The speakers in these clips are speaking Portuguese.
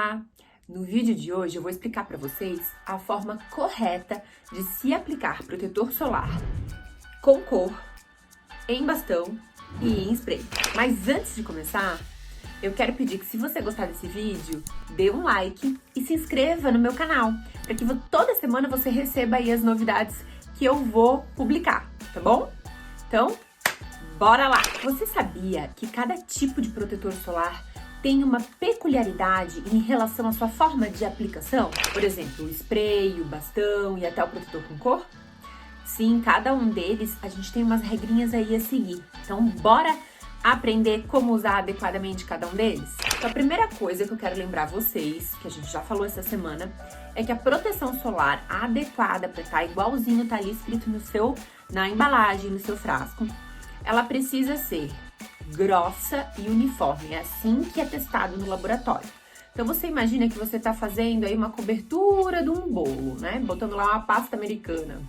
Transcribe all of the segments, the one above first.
Olá! No vídeo de hoje eu vou explicar para vocês a forma correta de se aplicar protetor solar com cor, em bastão e em spray. Mas antes de começar, eu quero pedir que se você gostar desse vídeo, dê um like e se inscreva no meu canal, para que toda semana você receba aí as novidades que eu vou publicar, tá bom? Então, bora lá! Você sabia que cada tipo de protetor solar tem uma peculiaridade em relação à sua forma de aplicação? Por exemplo, o spray, o bastão e até o protetor com cor? Sim, cada um deles a gente tem umas regrinhas aí a seguir. Então, bora aprender como usar adequadamente cada um deles? Então, a primeira coisa que eu quero lembrar vocês, que a gente já falou essa semana, é que a proteção solar adequada para estar igualzinho tá ali escrito na embalagem, no seu frasco, ela precisa ser grossa e uniforme, é assim que é testado no laboratório. Então você imagina que você está fazendo aí uma cobertura de um bolo, né? Botando lá uma pasta americana.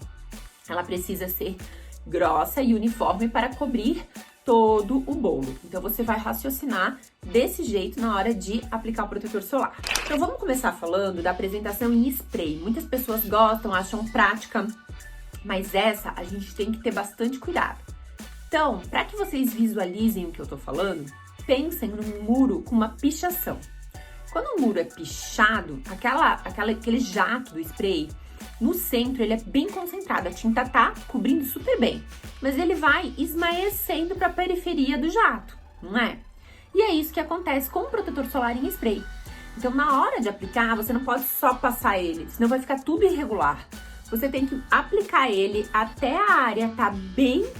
Ela precisa ser grossa e uniforme para cobrir todo o bolo. Então você vai raciocinar desse jeito na hora de aplicar o protetor solar. Então vamos começar falando da apresentação em spray. Muitas pessoas gostam, acham prática, mas essa a gente tem que ter bastante cuidado. Então, para que vocês visualizem o que eu tô falando, pensem num muro com uma pichação. Quando o muro é pichado, aquele jato do spray, no centro ele é bem concentrado, a tinta tá cobrindo super bem, mas ele vai esmaecendo para a periferia do jato, não é? E é isso que acontece com o protetor solar em spray. Então, na hora de aplicar, você não pode só passar ele, senão vai ficar tudo irregular. Você tem que aplicar ele até a área tá bem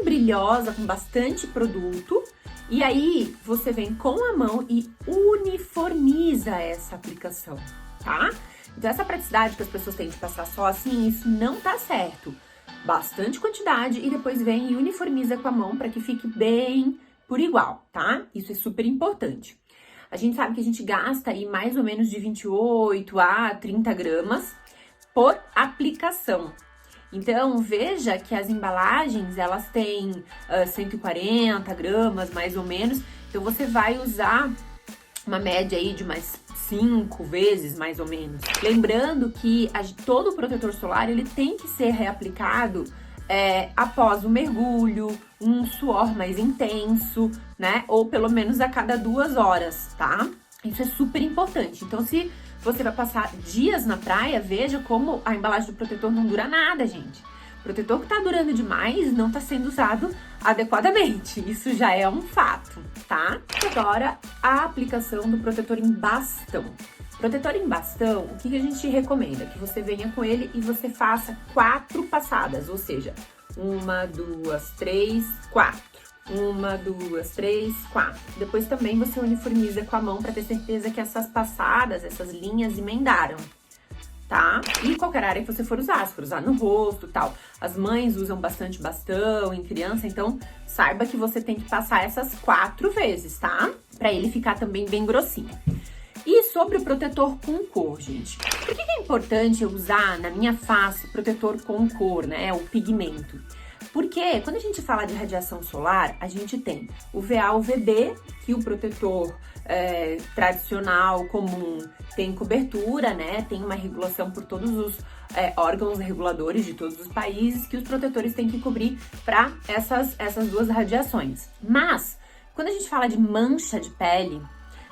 brilhosa, com bastante produto, e aí você vem com a mão e uniformiza essa aplicação, tá? Então essa praticidade que as pessoas têm de passar só assim, isso não tá certo. Bastante quantidade e depois vem e uniformiza com a mão para que fique bem por igual, tá? Isso é super importante. A gente sabe que a gente gasta aí mais ou menos de 28 a 30 gramas por aplicação. Então, veja que as embalagens, elas têm 140 gramas, mais ou menos. Então, você vai usar uma média aí de mais 5 vezes, mais ou menos. Lembrando que todo o protetor solar, ele tem que ser reaplicado após o mergulho, um suor mais intenso, né? Ou pelo menos a cada 2 horas, tá? Isso é super importante. Então, se você vai passar dias na praia, veja como a embalagem do protetor não dura nada, gente. O protetor que tá durando demais não tá sendo usado adequadamente. Isso já é um fato, tá? Agora, a aplicação do protetor em bastão. Protetor em bastão, o que a gente recomenda? Que você venha com ele e você faça 4 passadas, ou seja, 1, 2, 3, 4. 1, 2, 3, 4. Depois também você uniformiza com a mão para ter certeza que essas passadas, essas linhas emendaram, tá? E qualquer área que você for usar, se for usar no rosto e tal. As mães usam bastante bastão em criança, então saiba que você tem que passar essas 4 vezes, tá? Para ele ficar também bem grossinho. E sobre o protetor com cor, gente. Por que é importante eu usar na minha face protetor com cor, né? O pigmento. Porque quando a gente fala de radiação solar, a gente tem o VA, o VB, que o protetor tradicional, comum, tem cobertura, né? Tem uma regulação por todos os órgãos reguladores de todos os países que os protetores têm que cobrir para essas 2 radiações. Mas, quando a gente fala de mancha de pele,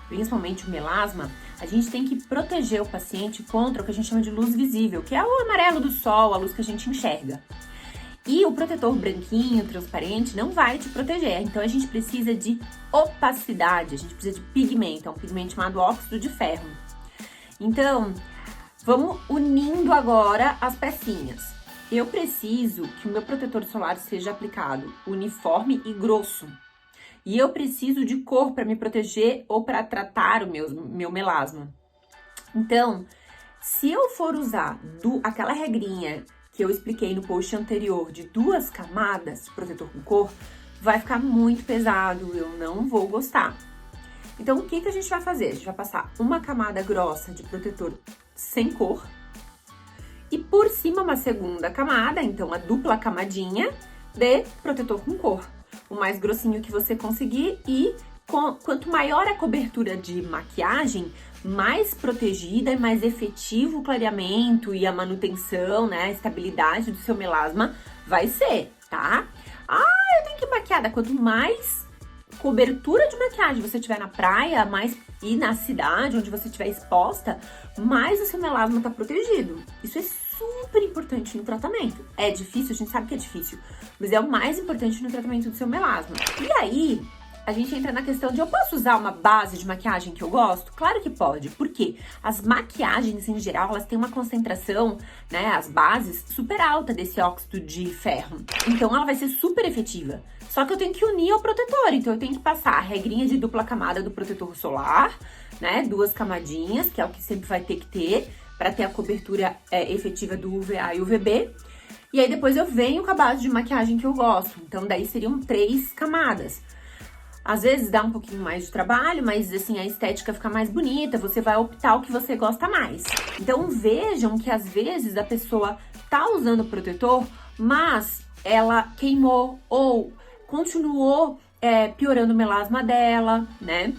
principalmente o melasma, a gente tem que proteger o paciente contra o que a gente chama de luz visível, que é o amarelo do sol, a luz que a gente enxerga. E o protetor branquinho, transparente, não vai te proteger. Então, a gente precisa de opacidade, a gente precisa de pigmento, é um pigmento chamado óxido de ferro. Então, vamos unindo agora as pecinhas. Eu preciso que o meu protetor solar seja aplicado uniforme e grosso. E eu preciso de cor para me proteger ou para tratar o meu melasma. Então, se eu for usar aquela regrinha que eu expliquei no post anterior de 2 camadas de protetor com cor, vai ficar muito pesado, eu não vou gostar. Então, o que a gente vai fazer? A gente vai passar uma camada grossa de protetor sem cor e por cima uma segunda camada, então a dupla camadinha de protetor com cor. O mais grossinho que você conseguir e quanto maior a cobertura de maquiagem, mais protegida e mais efetivo o clareamento e a manutenção, né, a estabilidade do seu melasma vai ser, tá? Eu tenho que ir maquiada. Quanto mais cobertura de maquiagem você tiver na praia, mais e na cidade onde você estiver exposta, mais o seu melasma tá protegido. Isso é super importante no tratamento. É difícil, a gente sabe que é difícil, mas é o mais importante no tratamento do seu melasma. E aí, a gente entra na questão de eu posso usar uma base de maquiagem que eu gosto? Claro que pode, porque as maquiagens em geral, elas têm uma concentração, né, as bases, super alta desse óxido de ferro. Então ela vai ser super efetiva. Só que eu tenho que unir ao protetor, então eu tenho que passar a regrinha de dupla camada do protetor solar, né, 2 camadinhas, que é o que sempre vai ter que ter, para ter a cobertura efetiva do UVA e UVB. E aí depois eu venho com a base de maquiagem que eu gosto, então daí seriam 3 camadas. Às vezes dá um pouquinho mais de trabalho, mas assim, a estética fica mais bonita, você vai optar o que você gosta mais. Então vejam que às vezes a pessoa tá usando o protetor, mas ela queimou ou continuou piorando o melasma dela, né?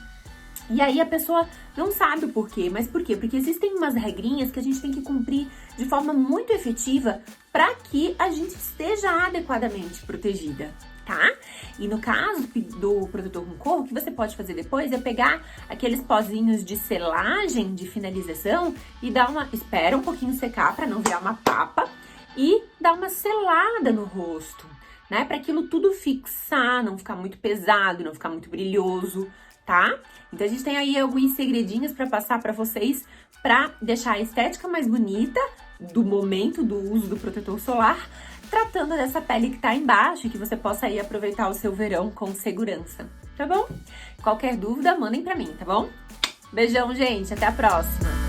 E aí a pessoa não sabe o porquê, mas por quê? Porque existem umas regrinhas que a gente tem que cumprir de forma muito efetiva para que a gente esteja adequadamente protegida, tá? E no caso do protetor com cor, o que você pode fazer depois é pegar aqueles pozinhos de selagem, de finalização e espera um pouquinho secar para não virar uma papa e dar uma selada no rosto, né? Para aquilo tudo fixar, não ficar muito pesado, não ficar muito brilhoso, tá? Então a gente tem aí alguns segredinhos para passar para vocês para deixar a estética mais bonita do momento do uso do protetor solar, tratando dessa pele que tá embaixo e que você possa aí aproveitar o seu verão com segurança, tá bom? Qualquer dúvida, mandem pra mim, tá bom? Beijão, gente, até a próxima!